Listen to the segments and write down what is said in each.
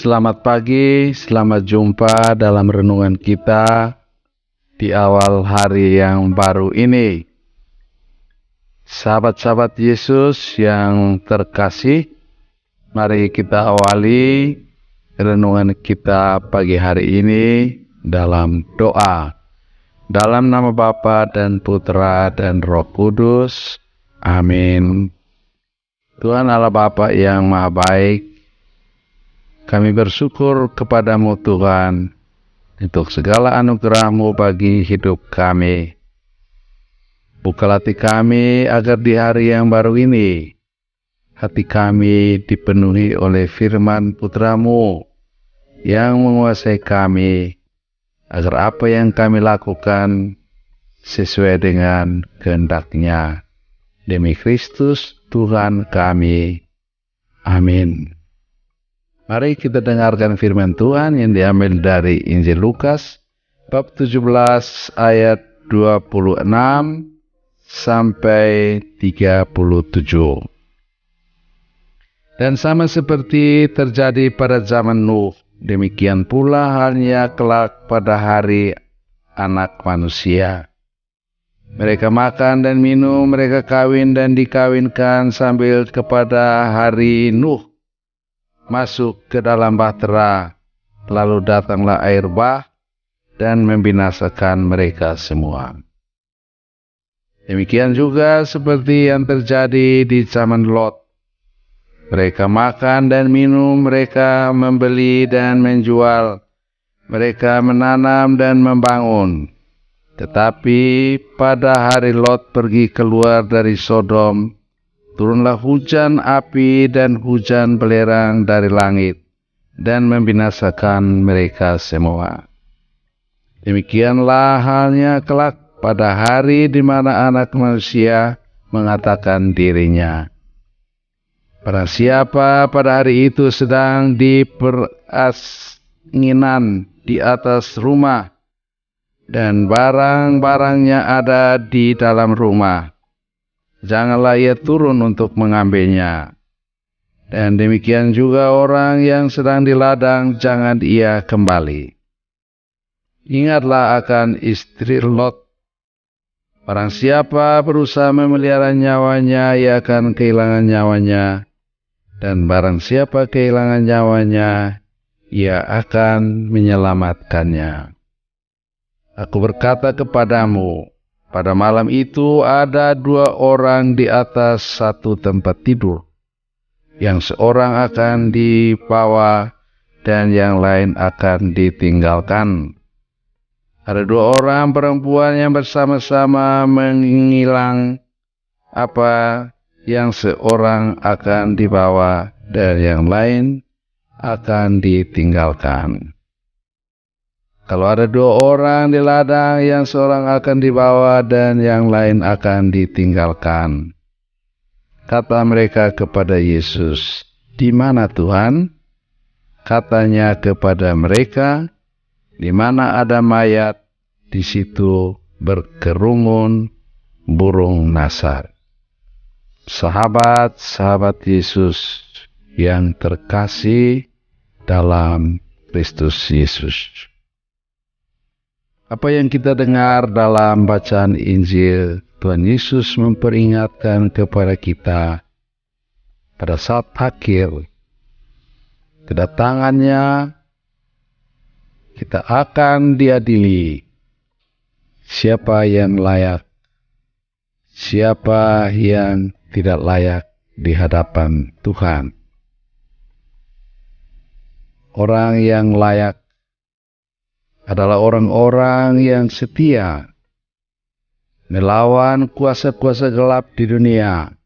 Selamat pagi, selamat jumpa dalam renungan kita di awal hari yang baru ini. Sahabat-sahabat Yesus yang terkasih, mari kita awali renungan kita pagi hari ini dalam doa. Dalam nama Bapa dan Putra dan Roh Kudus. Amin. Tuhan Allah Bapa yang Maha Baik, kami bersyukur kepadamu Tuhan untuk segala anugerah-Mu bagi hidup kami. Bukalah hati kami agar di hari yang baru ini, hati kami dipenuhi oleh firman Putra-Mu yang menguasai kami, agar apa yang kami lakukan sesuai dengan kehendak-Nya. Demi Kristus Tuhan kami. Amin. Mari kita dengarkan firman Tuhan yang diambil dari Injil Lukas bab 17 ayat 26 sampai 37. Dan sama seperti terjadi pada zaman Nuh, demikian pula halnya kelak pada hari Anak Manusia. Mereka makan dan minum, mereka kawin dan dikawinkan sambil kepada hari Nuh masuk ke dalam bahtera, lalu datanglah air bah dan membinasakan mereka semua. Demikian juga seperti yang terjadi di zaman Lot. Mereka makan dan minum, mereka membeli dan menjual, mereka menanam dan membangun. Tetapi pada hari Lot pergi keluar dari Sodom, turunlah hujan api dan hujan belerang dari langit, dan membinasakan mereka semua. Demikianlah halnya kelak pada hari di mana Anak Manusia mengatakan dirinya. Barang siapa pada hari itu sedang di perasingan di atas rumah, dan barang-barangnya ada di dalam rumah, janganlah ia turun untuk mengambilnya. Dan demikian juga orang yang sedang di ladang, jangan ia kembali. Ingatlah akan istri Lot. Barang siapa berusaha memelihara nyawanya, ia akan kehilangan nyawanya. Dan barang siapa kehilangan nyawanya, ia akan menyelamatkannya. Aku berkata kepadamu, pada malam itu ada 2 orang di atas satu tempat tidur, yang seorang akan dibawa dan yang lain akan ditinggalkan. Ada 2 orang perempuan yang bersama-sama mengilang, apa yang seorang akan dibawa dan yang lain akan ditinggalkan. Kalau ada 2 orang di ladang, yang seorang akan dibawa dan yang lain akan ditinggalkan. Kata mereka kepada Yesus, "Di mana Tuhan?" Katanya kepada mereka, "Di mana ada mayat, di situ berkerumun burung nasar." Sahabat-sahabat Yesus yang terkasih dalam Kristus Yesus. Apa yang kita dengar dalam bacaan Injil, Tuhan Yesus memperingatkan kepada kita pada saat akhir kedatangannya, kita akan diadili. Siapa yang layak, siapa yang tidak layak di hadapan Tuhan. Orang yang layak adalah orang-orang yang setia melawan kuasa-kuasa gelap di dunia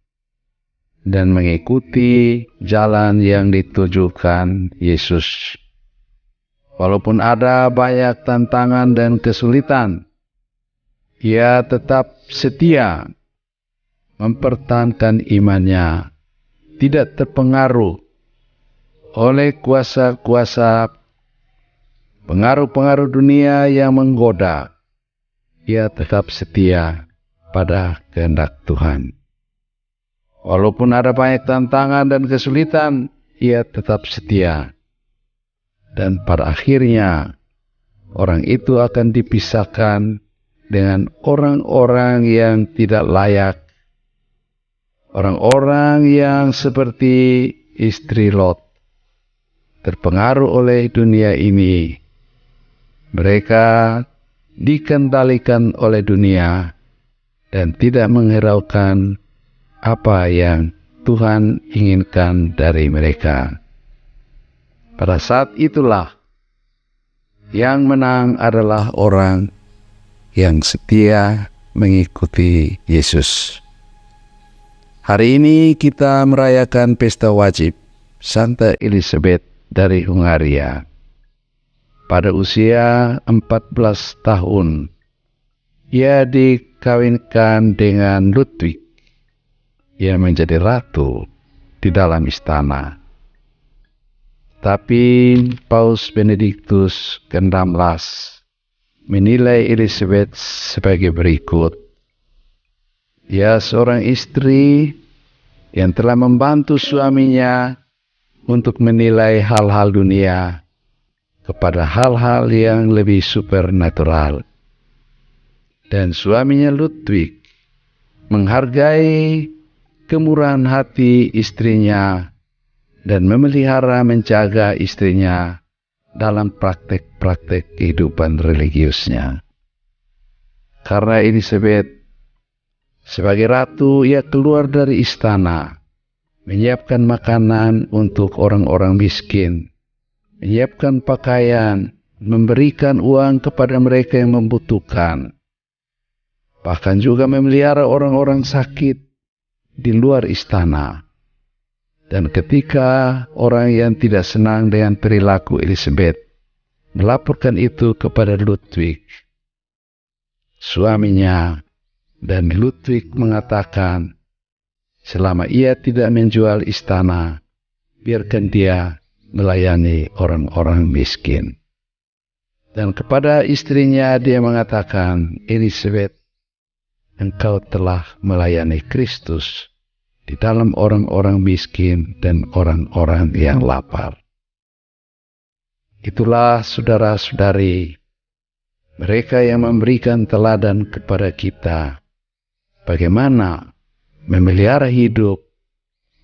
dan mengikuti jalan yang ditujukan Yesus. Walaupun ada banyak tantangan dan kesulitan, ia tetap setia mempertahankan imannya, tidak terpengaruh oleh kuasa-kuasa pengaruh-pengaruh dunia yang menggoda. Ia tetap setia pada kehendak Tuhan. Walaupun ada banyak tantangan dan kesulitan, ia tetap setia dan pada akhirnya orang itu akan dipisahkan dengan orang-orang yang tidak layak, orang-orang yang seperti istri Lot, terpengaruh oleh dunia ini. Mereka dikendalikan oleh dunia dan tidak menghiraukan apa yang Tuhan inginkan dari mereka. Pada saat itulah yang menang adalah orang yang setia mengikuti Yesus. Hari ini kita merayakan pesta wajib Santa Elizabeth dari Hungaria. Pada usia 14 tahun, ia dikawinkan dengan Ludwig. Ia menjadi ratu di dalam istana. Tapi Paus Benediktus ke-16 menilai Elizabeth sebagai berikut. Ia seorang istri yang telah membantu suaminya untuk menilai hal-hal dunia kepada hal-hal yang lebih supernatural. Dan suaminya Ludwig menghargai kemurahan hati istrinya dan memelihara menjaga istrinya dalam praktek-praktek kehidupan religiusnya. Karena Elizabeth sebagai ratu, ia keluar dari istana, menyiapkan makanan untuk orang-orang miskin, menyiapkan pakaian, memberikan uang kepada mereka yang membutuhkan, bahkan juga memelihara orang-orang sakit di luar istana. Dan ketika orang yang tidak senang dengan perilaku Elizabeth melaporkan itu kepada Ludwig, suaminya, dan Ludwig mengatakan, selama ia tidak menjual istana, biarkan dia melayani orang-orang miskin. Dan kepada istrinya dia mengatakan, Elizabeth, engkau telah melayani Kristus di dalam orang-orang miskin dan orang-orang yang lapar. Itulah saudara-saudari, mereka yang memberikan teladan kepada kita bagaimana memelihara hidup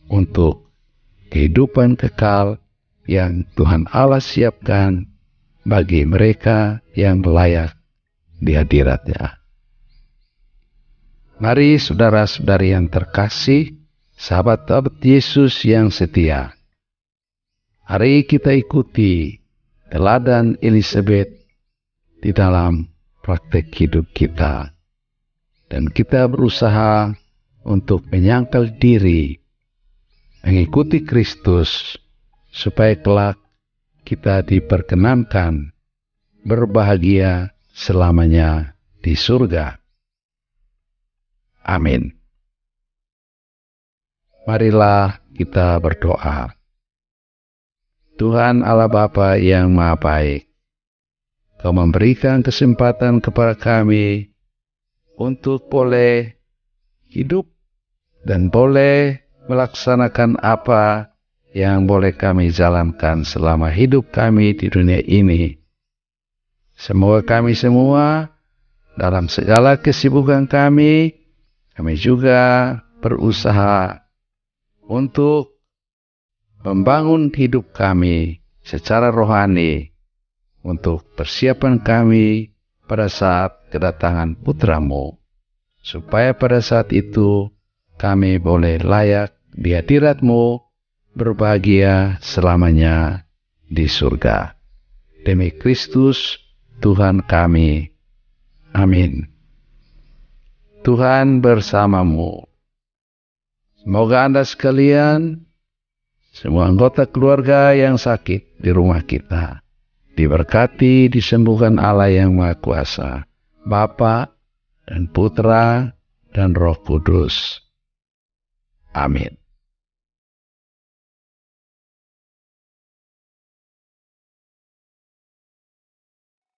untuk kehidupan kekal yang Tuhan Allah siapkan bagi mereka yang layak di hadirat-Nya. Mari saudara-saudari yang terkasih, sahabat-sahabat Yesus yang setia, hari kita ikuti teladan Elizabeth di dalam praktek hidup kita. Dan kita berusaha untuk menyangkal diri, mengikuti Kristus, supaya kelak kita diperkenankan berbahagia selamanya di surga. Amin. Marilah kita berdoa. Tuhan Allah Bapa yang Maha Baik, Kau memberikan kesempatan kepada kami untuk boleh hidup dan boleh melaksanakan apa yang boleh kami jalankan selama hidup kami di dunia ini. Semoga kami semua dalam segala kesibukan kami juga berusaha untuk membangun hidup kami secara rohani untuk persiapan kami pada saat kedatangan Putra-Mu, supaya pada saat itu kami boleh layak di hadirat-Mu, berbahagia selamanya di surga. Demi Kristus Tuhan kami. Amin. Tuhan bersamamu. Semoga Anda sekalian, semua anggota keluarga yang sakit di rumah kita, diberkati, disembuhkan Allah yang Maha Kuasa, Bapa dan Putra dan Roh Kudus. Amin.